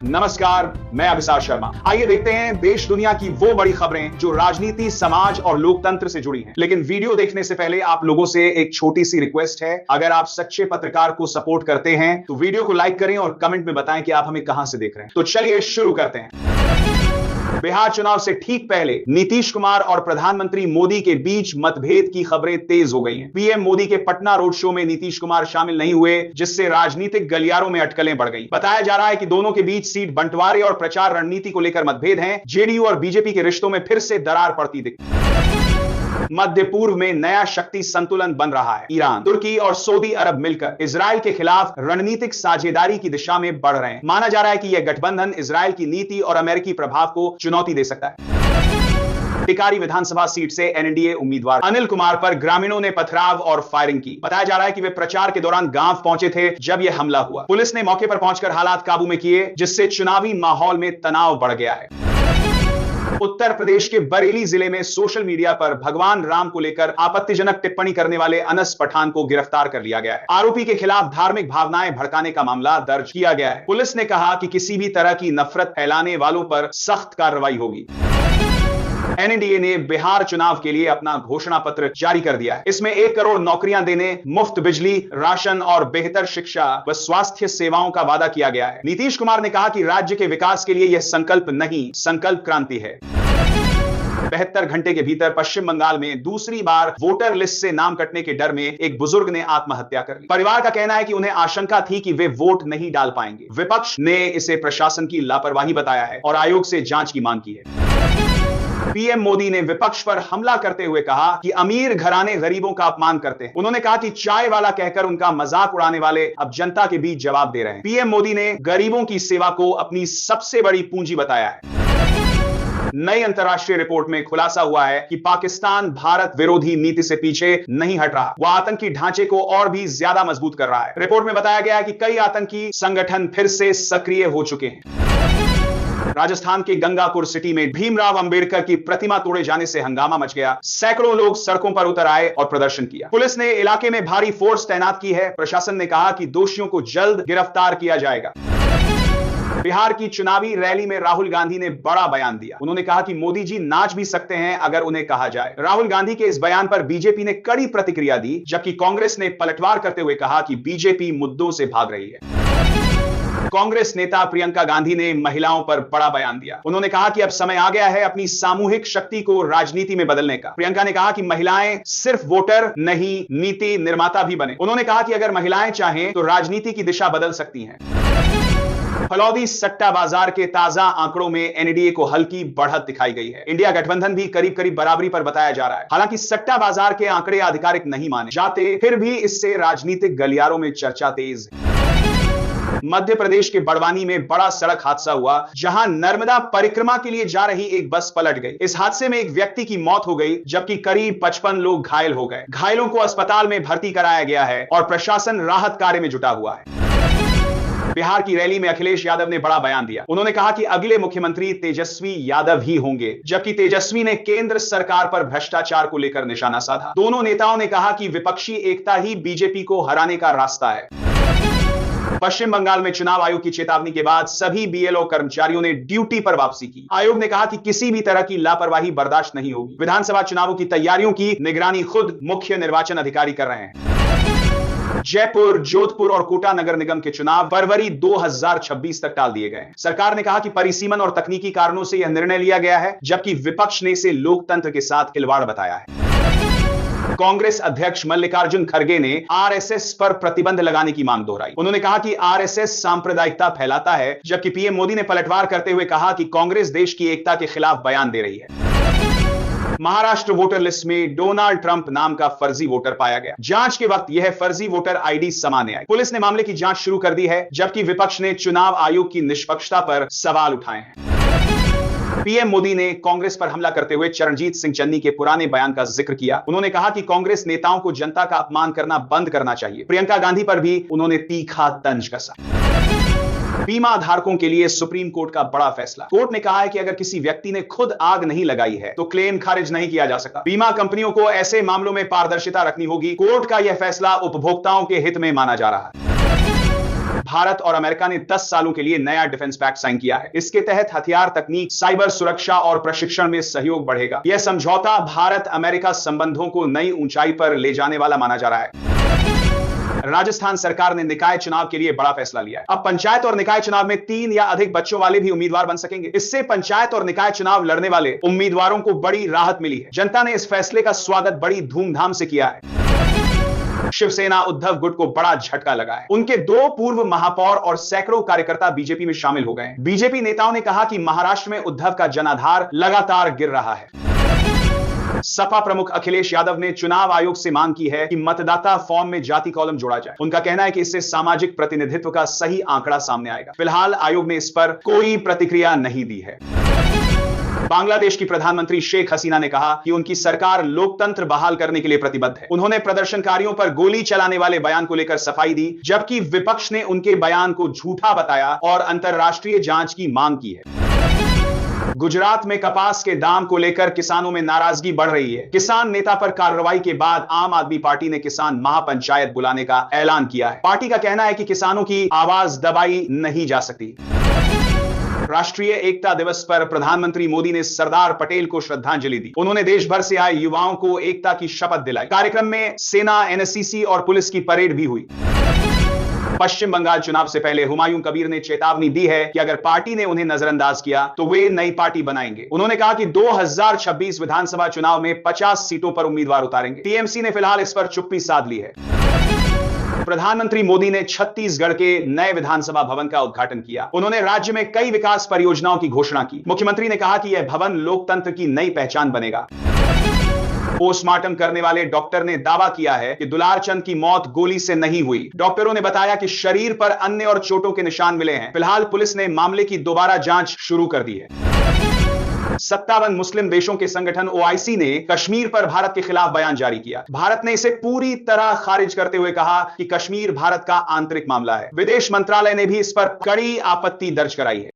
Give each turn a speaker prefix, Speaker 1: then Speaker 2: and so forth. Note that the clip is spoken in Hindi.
Speaker 1: नमस्कार, मैं अभिषेक शर्मा। आइए देखते हैं देश दुनिया की वो बड़ी खबरें जो राजनीति, समाज और लोकतंत्र से जुड़ी हैं। लेकिन वीडियो देखने से पहले आप लोगों से एक छोटी सी रिक्वेस्ट है। अगर आप सच्चे पत्रकार को सपोर्ट करते हैं तो वीडियो को लाइक करें और कमेंट में बताएं कि आप हमें कहां से देख रहे हैं। तो चलिए शुरू करते हैं। बिहार चुनाव से ठीक पहले नीतीश कुमार और प्रधानमंत्री मोदी के बीच मतभेद की खबरें तेज हो गई हैं। पीएम मोदी के पटना रोड शो में नीतीश कुमार शामिल नहीं हुए, जिससे राजनीतिक गलियारों में अटकलें बढ़ गई। बताया जा रहा है कि दोनों के बीच सीट बंटवारे और प्रचार रणनीति को लेकर मतभेद हैं। जेडीयू और बीजेपी के रिश्तों में फिर से दरार पड़ती दिखती है। मध्य पूर्व में नया शक्ति संतुलन बन रहा है। ईरान, तुर्की और सऊदी अरब मिलकर इजराइल के खिलाफ रणनीतिक साझेदारी की दिशा में बढ़ रहे हैं। माना जा रहा है कि यह गठबंधन इजराइल की नीति और अमेरिकी प्रभाव को चुनौती दे सकता है। टिकारी विधानसभा सीट से एनडीए उम्मीदवार अनिल कुमार पर ग्रामीणों ने पथराव और फायरिंग की। बताया जा रहा है कि वे प्रचार के दौरान गांव पहुंचे थे जब यह हमला हुआ। पुलिस ने मौके पर पहुंचकर हालात काबू में किए, जिससे चुनावी माहौल में तनाव बढ़ गया है। उत्तर प्रदेश के बरेली जिले में सोशल मीडिया पर भगवान राम को लेकर आपत्तिजनक टिप्पणी करने वाले अनस पठान को गिरफ्तार कर लिया गया है। आरोपी के खिलाफ धार्मिक भावनाएं भड़काने का मामला दर्ज किया गया है। पुलिस ने कहा कि किसी भी तरह की नफरत फैलाने वालों पर सख्त कार्रवाई होगी। एनडीए ने बिहार चुनाव के लिए अपना घोषणा पत्र जारी कर दिया है। इसमें 1 करोड़ नौकरियां देने, मुफ्त बिजली, राशन और बेहतर शिक्षा व स्वास्थ्य सेवाओं का वादा किया गया है। नीतीश कुमार ने कहा कि राज्य के विकास के लिए यह संकल्प नहीं, संकल्प क्रांति है। 72 घंटे के भीतर पश्चिम बंगाल में दूसरी बार वोटर लिस्ट से नाम कटने के डर में एक बुजुर्ग ने आत्महत्या कर ली। परिवार का कहना है कि उन्हें आशंका थी कि वे वोट नहीं डाल पाएंगे। विपक्ष ने इसे प्रशासन की लापरवाही बताया है और आयोग से जांच की मांग की है। पीएम मोदी ने विपक्ष पर हमला करते हुए कहा कि अमीर घराने गरीबों का अपमान करते हैं। उन्होंने कहा कि चाय वाला कहकर उनका मजाक उड़ाने वाले अब जनता के बीच जवाब दे रहे हैं। पीएम मोदी ने गरीबों की सेवा को अपनी सबसे बड़ी पूंजी बताया है। नई अंतर्राष्ट्रीय रिपोर्ट में खुलासा हुआ है कि पाकिस्तान भारत विरोधी नीति से पीछे नहीं हट रहा, वह आतंकी ढांचे को और भी ज्यादा मजबूत कर रहा है। रिपोर्ट में बताया गया है कि कई आतंकी संगठन फिर से सक्रिय हो चुके हैं। राजस्थान के गंगापुर सिटी में भीमराव अंबेडकर की प्रतिमा तोड़े जाने से हंगामा मच गया। सैकड़ों लोग सड़कों पर उतर आए और प्रदर्शन किया। पुलिस ने इलाके में भारी फोर्स तैनात की है। प्रशासन ने कहा कि दोषियों को जल्द गिरफ्तार किया जाएगा। बिहार की चुनावी रैली में राहुल गांधी ने बड़ा बयान दिया। उन्होंने कहा कि मोदी जी नाच भी सकते हैं अगर उन्हें कहा जाए। राहुल गांधी के इस बयान पर बीजेपी ने कड़ी प्रतिक्रिया दी, जबकि कांग्रेस ने पलटवार करते हुए कहा कि बीजेपी मुद्दों से भाग रही है। कांग्रेस नेता प्रियंका गांधी ने महिलाओं पर बड़ा बयान दिया। उन्होंने कहा कि अब समय आ गया है अपनी सामूहिक शक्ति को राजनीति में बदलने का। प्रियंका ने कहा कि महिलाएं सिर्फ वोटर नहीं, नीति निर्माता भी बने। उन्होंने कहा कि अगर महिलाएं चाहें तो राजनीति की दिशा बदल सकती हैं। फलौदी सट्टा बाजार के ताजा आंकड़ों में एनडीए को हल्की बढ़त दिखाई गई है। इंडिया गठबंधन भी करीब करीब बराबरी पर बताया जा रहा है। हालांकि सट्टा बाजार के आंकड़े आधिकारिक नहीं माने जाते, फिर भी इससे राजनीतिक गलियारों में चर्चा तेज है। मध्य प्रदेश के बड़वानी में बड़ा सड़क हादसा हुआ, जहां नर्मदा परिक्रमा के लिए जा रही एक बस पलट गई। इस हादसे में एक व्यक्ति की मौत हो गई, जबकि करीब 55 लोग घायल हो गए। घायलों को अस्पताल में भर्ती कराया गया है और प्रशासन राहत कार्य में जुटा हुआ है। बिहार की रैली में अखिलेश यादव ने बड़ा बयान दिया। उन्होंने कहा कि अगले मुख्यमंत्री तेजस्वी यादव ही होंगे, जबकि तेजस्वी ने केंद्र सरकार पर भ्रष्टाचार को लेकर निशाना साधा। दोनों नेताओं ने कहा कि विपक्षी एकता ही बीजेपी को हराने का रास्ता है। पश्चिम बंगाल में चुनाव आयोग की चेतावनी के बाद सभी बीएलओ कर्मचारियों ने ड्यूटी पर वापसी की। आयोग ने कहा कि किसी भी तरह की लापरवाही बर्दाश्त नहीं होगी। विधानसभा चुनावों की तैयारियों की निगरानी खुद मुख्य निर्वाचन अधिकारी कर रहे हैं। जयपुर, जोधपुर और कोटा नगर निगम के चुनाव फरवरी 2026 तक टाल दिए गए हैं। सरकार ने कहा कि परिसीमन और तकनीकी कारणों से यह निर्णय लिया गया है, जबकि विपक्ष ने इसे लोकतंत्र के साथ खिलवाड़ बताया है। कांग्रेस अध्यक्ष मल्लिकार्जुन खड़गे ने आरएसएस पर प्रतिबंध लगाने की मांग दोहराई। उन्होंने कहा कि आरएसएस सांप्रदायिकता फैलाता है, जबकि पीएम मोदी ने पलटवार करते हुए कहा कि कांग्रेस देश की एकता के खिलाफ बयान दे रही है। महाराष्ट्र वोटर लिस्ट में डोनाल्ड ट्रंप नाम का फर्जी वोटर पाया गया। जांच के वक्त यह फर्जी वोटर आईडी सामने आई। पुलिस ने मामले की जांच शुरू कर दी है, जबकि विपक्ष ने चुनाव आयोग की निष्पक्षता पर सवाल उठाए हैं। पीएम मोदी ने कांग्रेस पर हमला करते हुए चरणजीत सिंह चन्नी के पुराने बयान का जिक्र किया। उन्होंने कहा कि कांग्रेस नेताओं को जनता का अपमान करना बंद करना चाहिए। प्रियंका गांधी पर भी उन्होंने तीखा तंज कसा। बीमा धारकों के लिए सुप्रीम कोर्ट का बड़ा फैसला। कोर्ट ने कहा है कि अगर किसी व्यक्ति ने खुद आग नहीं लगाई है तो क्लेम खारिज नहीं किया जा सकता। बीमा कंपनियों को ऐसे मामलों में पारदर्शिता रखनी होगी। कोर्ट का यह फैसला उपभोक्ताओं के हित में माना जा रहा है। भारत और अमेरिका ने 10 सालों के लिए नया डिफेंस पैक्ट साइन किया है। इसके तहत हथियार तकनीक, साइबर सुरक्षा और प्रशिक्षण में सहयोग बढ़ेगा। यह समझौता भारत अमेरिका संबंधों को नई ऊंचाई पर ले जाने वाला माना जा रहा है। राजस्थान सरकार ने निकाय चुनाव के लिए बड़ा फैसला लिया है। अब पंचायत और निकाय चुनाव में 3 या अधिक बच्चों वाले भी उम्मीदवार बन सकेंगे। इससे पंचायत और निकाय चुनाव लड़ने वाले उम्मीदवारों को बड़ी राहत मिली है। जनता ने इस फैसले का स्वागत बड़ी धूमधाम से किया है। शिवसेना उद्धव गुट को बड़ा झटका लगा है। उनके 2 पूर्व महापौर और सैकड़ों कार्यकर्ता बीजेपी में शामिल हो गए हैं। बीजेपी नेताओं ने कहा कि महाराष्ट्र में उद्धव का जनाधार लगातार गिर रहा है। सपा प्रमुख अखिलेश यादव ने चुनाव आयोग से मांग की है कि मतदाता फॉर्म में जाति कॉलम जोड़ा जाए। उनका कहना है कि इससे सामाजिक प्रतिनिधित्व का सही आंकड़ा सामने आएगा। फिलहाल आयोग ने इस पर कोई प्रतिक्रिया नहीं दी है। बांग्लादेश की प्रधानमंत्री शेख हसीना ने कहा कि उनकी सरकार लोकतंत्र बहाल करने के लिए प्रतिबद्ध है। उन्होंने प्रदर्शनकारियों पर गोली चलाने वाले बयान को लेकर सफाई दी, जबकि विपक्ष ने उनके बयान को झूठा बताया और अंतर्राष्ट्रीय जांच की मांग की है। गुजरात में कपास के दाम को लेकर किसानों में नाराजगी बढ़ रही है। किसान नेता पर कार्रवाई के बाद आम आदमी पार्टी ने किसान महापंचायत बुलाने का ऐलान किया है। पार्टी का कहना है कि किसानों की आवाज दबाई नहीं जा सकती। राष्ट्रीय एकता दिवस पर प्रधानमंत्री मोदी ने सरदार पटेल को श्रद्धांजलि दी। उन्होंने देश भर से आए युवाओं को एकता की शपथ दिलाई। कार्यक्रम में सेना, एनएससीसी और पुलिस की परेड भी हुई। पश्चिम बंगाल चुनाव से पहले हुमायूं कबीर ने चेतावनी दी है कि अगर पार्टी ने उन्हें नजरअंदाज किया तो वे नई पार्टी बनाएंगे। उन्होंने कहा कि 2026 विधानसभा चुनाव में 50 सीटों पर उम्मीदवार उतारेंगे। टीएमसी ने फिलहाल इस पर चुप्पी साध ली है। प्रधानमंत्री मोदी ने छत्तीसगढ़ के नए विधानसभा भवन का उद्घाटन किया। उन्होंने राज्य में कई विकास परियोजनाओं की घोषणा की। मुख्यमंत्री ने कहा कि यह भवन लोकतंत्र की नई पहचान बनेगा। पोस्टमार्टम करने वाले डॉक्टर ने दावा किया है कि दुलारचंद की मौत गोली से नहीं हुई। डॉक्टरों ने बताया कि शरीर पर अन्य और चोटों के निशान मिले हैं। फिलहाल पुलिस ने मामले की दोबारा जांच शुरू कर दी है। 57 मुस्लिम देशों के संगठन ओआईसी ने कश्मीर पर भारत के खिलाफ बयान जारी किया। भारत ने इसे पूरी तरह खारिज करते हुए कहा कि कश्मीर भारत का आंतरिक मामला है। विदेश मंत्रालय ने भी इस पर कड़ी आपत्ति दर्ज कराई है।